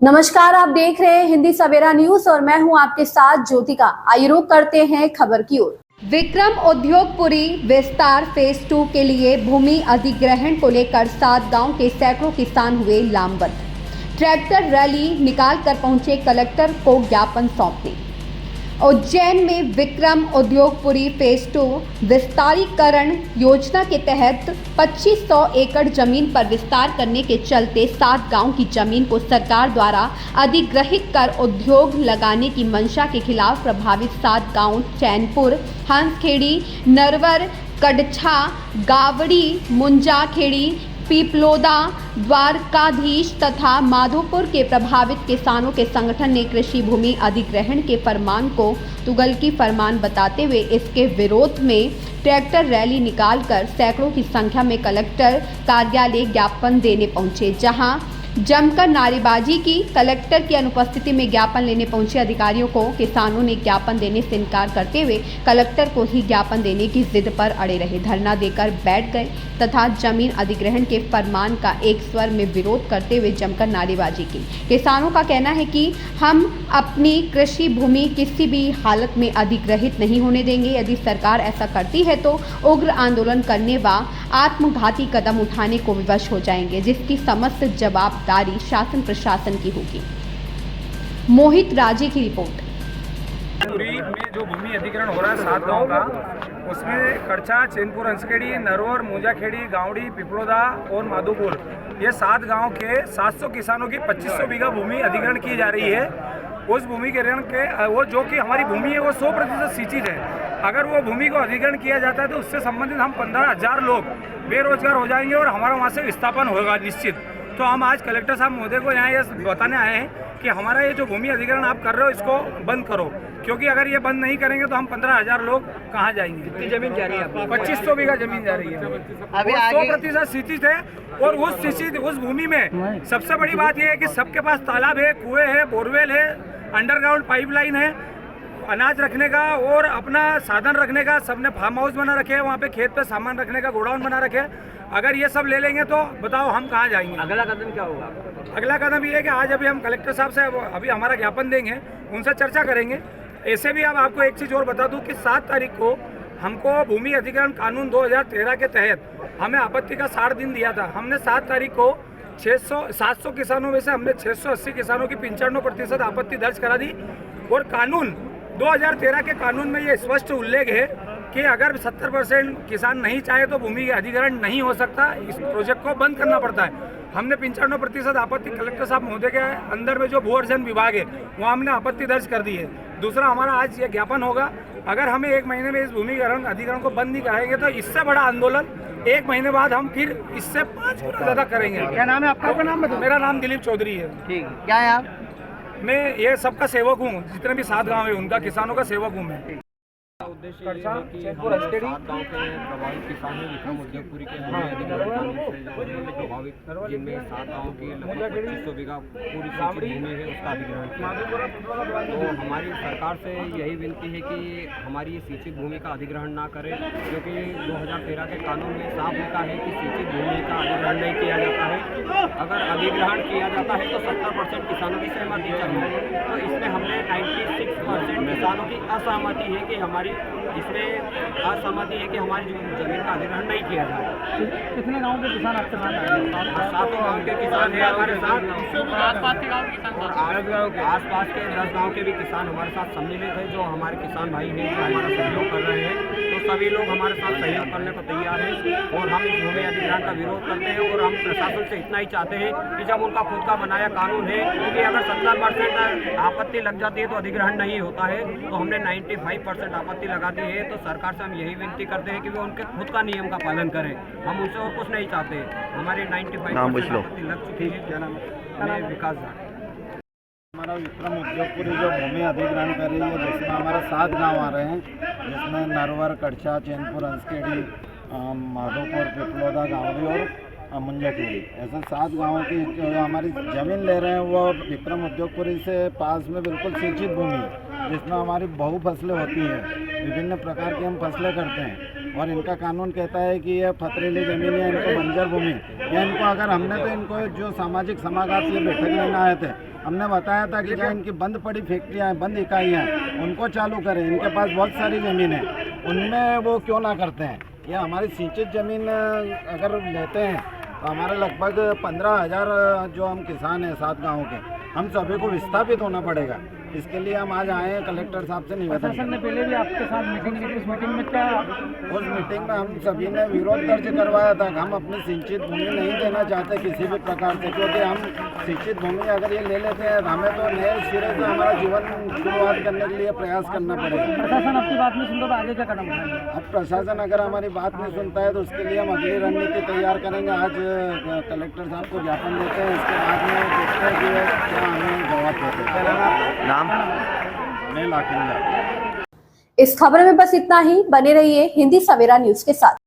नमस्कार, आप देख रहे हैं हिंदी सवेरा न्यूज और मैं हूं आपके साथ ज्योतिका। आइए रुक करते हैं खबर की ओर। विक्रम उद्योगपुरी विस्तार फेज 2 के लिए भूमि अधिग्रहण को लेकर 7 गांव के सैकड़ों किसान हुए लामबंद। ट्रैक्टर रैली निकालकर पहुंचे कलेक्टर को ज्ञापन सौंपने। उज्जैन में विक्रम उद्योगपुरी फेज 2 विस्तारीकरण योजना के तहत 2500 एकड़ जमीन पर विस्तार करने के चलते 7 गांव की जमीन को सरकार द्वारा अधिग्रहित कर उद्योग लगाने की मंशा के खिलाफ प्रभावित 7 गांव चैनपुर, हंसखेड़ी, नरवर, कड़छा, गावड़ी, मुंजाखेड़ी, पीपलोदा, द्वारकाधीश तथा माधोपुर के प्रभावित किसानों के संगठन ने कृषि भूमि अधिग्रहण के फरमान को तुगलकी फरमान बताते हुए इसके विरोध में ट्रैक्टर रैली निकालकर सैकड़ों की संख्या में कलेक्टर कार्यालय ज्ञापन देने पहुंचे, जहां जमकर नारेबाजी की। कलेक्टर की अनुपस्थिति में ज्ञापन लेने पहुंचे अधिकारियों को किसानों ने ज्ञापन देने से इनकार करते हुए कलेक्टर को ही ज्ञापन देने की जिद पर अड़े रहे, धरना देकर बैठ गए तथा जमीन अधिग्रहण के फरमान का एक स्वर में विरोध करते हुए जमकर नारेबाजी की। किसानों का कहना है कि हम अपनी कृषि भूमि किसी भी हालत में अधिग्रहित नहीं होने देंगे। यदि सरकार ऐसा करती है तो उग्र आंदोलन करने व आत्मघाती कदम उठाने को विवश हो जाएंगे, जिसकी समस्त जवाबदारी शासन प्रशासन की होगी। मोहित राजे की रिपोर्ट। पूरी में जो भूमि अधिग्रहण हो रहा है 7 गांव का, उसमें कड़छा, चैनपुर, हंसखेड़ी, नरवर, मुंजाखेड़ी, गावड़ी, पिपलोदा और माधोपुर, ये 7 गांव के 700 किसानों की 2500 बीघा भूमि अधिग्रहण की जा रही है। उस भूमि के ऋण के वो जो कि हमारी भूमि है वो 100% सिंचित है। अगर वो भूमि को अधिग्रहण किया जाता है तो उससे संबंधित हम 15,000 लोग बेरोजगार हो जाएंगे और हमारा वहाँ से विस्थापन होगा निश्चित। तो हम आज कलेक्टर साहब महोदय को यहाँ ये बताने आए हैं कि हमारा ये जो भूमि अधिग्रहण आप कर रहे हो इसको बंद करो, क्योंकि अगर ये बंद नहीं करेंगे तो हम 15,000 लोग कहाँ जाएंगे। कितनी जमीन जा रही है? 2500 बीघा जमीन जा रही है। अभी 100% सिंचित है और उस भूमि में सबसे बड़ी बात यह है कि सबके पास तालाब है, कुएं है, बोरवेल है, अंडरग्राउंड पाइपलाइन है, अनाज रखने का और अपना साधन रखने का सबने फार्म हाउस बना रखे हैं, वहाँ पे खेत पे सामान रखने का गोडाउन बना रखे हैं। अगर ये सब ले लेंगे तो बताओ हम कहाँ जाएंगे। अगला कदम क्या होगा? अगला कदम ये है कि आज अभी हम कलेक्टर साहब से अभी हमारा ज्ञापन देंगे, उनसे चर्चा करेंगे। ऐसे भी अब आपको एक चीज़ और बता दूं कि 7 तारीख को हमको भूमि अधिग्रहण कानून 2013 के तहत हमें आपत्ति का 60 दिन दिया था। हमने 7 तारीख को 700 किसानों में से हमने 680 किसानों की 95% आपत्ति दर्ज करा दी। और कानून 2013 के कानून में ये स्पष्ट उल्लेख है कि अगर 70% किसान नहीं चाहे तो भूमि अधिग्रहण नहीं हो सकता, इस प्रोजेक्ट को बंद करना पड़ता है। हमने 95% आपत्ति कलेक्टर साहब महोदय के अंदर में जो भू अर्जन विभाग है वहाँ हमने आपत्ति दर्ज कर दी है। दूसरा हमारा आज ये ज्ञापन होगा, अगर हमें 1 महीने में इस भूमि अधिग्रहण को बंद नहीं कराएंगे तो इससे बड़ा आंदोलन 1 महीने बाद हम फिर इससे 5 गुना ज़्यादा करेंगे। क्या नाम है आपका? नाम बताओ। मेरा नाम दिलीप चौधरी है। ठीक, क्या है आप? मैं ये सबका सेवक हूँ, जितने भी 7 गाँव है उनका किसानों का सेवक हूँ मैं। उद्देश्य ये है कि हम 7 गाँव के प्रभावित किसान हैं विक्रम उद्योगपुरी के भूमि अधिग्रहण कानून से प्रभावित, जिनमें 7 गाँव की लगभग 2500 बीघा पूरी सिंचित भूमि है उसका अधिग्रहण किया। तो हमारी सरकार से यही विनती है कि हमारी ये सिंचित भूमि का अधिग्रहण ना करें, क्योंकि 2013 के कानून में साफ लिखा है कि सिंचित भूमि का अधिग्रहण नहीं किया जाता है। अगर अधिग्रहण किया जाता है तो 70% किसानों की सहमति चाहिए। तो इसमें हमने 96% किसानों की असहमति है कि हमारी इसमें असहमति है कि हमारी जमीन का अधिग्रहण नहीं किया जाए। कितने गांव के किसान आपके साथ आए हैं? 7 गाँव के किसान हैं हमारे साथ, आसपास के गाँव के 10 गाँव के भी किसान हमारे साथ सम्मिलित है, जो हमारे किसान भाई हैं जो हमारा सहयोग कर रहे हैं। तो सभी लोग हमारे साथ सहयोग करने को तैयार हैं और हम इस भूमि अधिग्रहण का विरोध करते हैं। और हम प्रशासन से इतना ही चाहते हैं कि जब उनका खुद का बनाया कानून है, क्योंकि अगर 70% आपत्ति लग जाती है तो अधिग्रहण नहीं होता है, तो हमने 95% आपत्ति लगा दी है। तो सरकार से हम यही विनती करते हैं कि वो उनके खुद का नियम का पालन करें, हम उनसे और कुछ नहीं चाहते। हमारी 95% आपत्ति लग चुकी है। क्या नाम है? विकास झा। हमारा विक्रम उद्योगपुरी जो भूमि अधिग्रहण कर रही है, जिसमें हमारे 7 गांव आ रहे हैं, जिसमें नरवर, कड़छा, चैनपुर, हंसखेड़ी, माधोपुर, पिपलोदा, गावड़ी और मुंजाखेड़ी, ऐसे 7 गाँवों की जो हमारी ज़मीन ले रहे हैं वो विक्रम उद्योगपुरी से पास में बिल्कुल सिंचित भूमि है, जिसमें हमारी बहु फसलें होती हैं, विभिन्न प्रकार की हम फसलें करते हैं। और इनका कानून कहता है कि यह पथरीली ज़मीन या इनको बंजर भूमि या इनको अगर हमने तो इनको जो सामाजिक समागात ये बैठक लेने आए थे हमने बताया था कि जो इनकी बंद पड़ी फैक्ट्रियाँ हैं, बंद इकाइयाँ हैं, उनको चालू करें। इनके पास बहुत सारी ज़मीन है, उनमें वो क्यों ना करते हैं। ये हमारी सिंचित ज़मीन अगर लेते हैं तो हमारे लगभग 15,000 जो हम किसान हैं 7 गाँव के, हम सभी को विस्थापित होना पड़ेगा। इसके लिए हम आज आए हैं कलेक्टर साहब से निवेदन प्रशासन ने पहले भी आपके साथ मीटिंग की थी, उस मीटिंग में क्या उस मीटिंग में हम सभी ने विरोध दर्ज करवाया था कि हम अपनी सिंचित भूमि नहीं देना चाहते किसी भी प्रकार से, क्योंकि हम सिंचित भूमि अगर ये ले लेते हैं हमें तो नए सिरे से हमारा जीवन शुरुआत करने के लिए प्रयास करना पड़ेगा। प्रशासन आपकी बात नहीं सुनता तो आगे क्या कदम उठाएंगे? अब प्रशासन अगर हमारी बात नहीं सुनता है तो उसके लिए हम अगली रणनीति तैयार करेंगे। आज कलेक्टर साहब को ज्ञापन देते हैं, इसके बाद में देखते हैं कि क्या हमें जवाब देते हैं। नाम मैं लाखिंदा। इस खबर में बस इतना ही। बने रहिए हिंदी सवेरा न्यूज के साथ।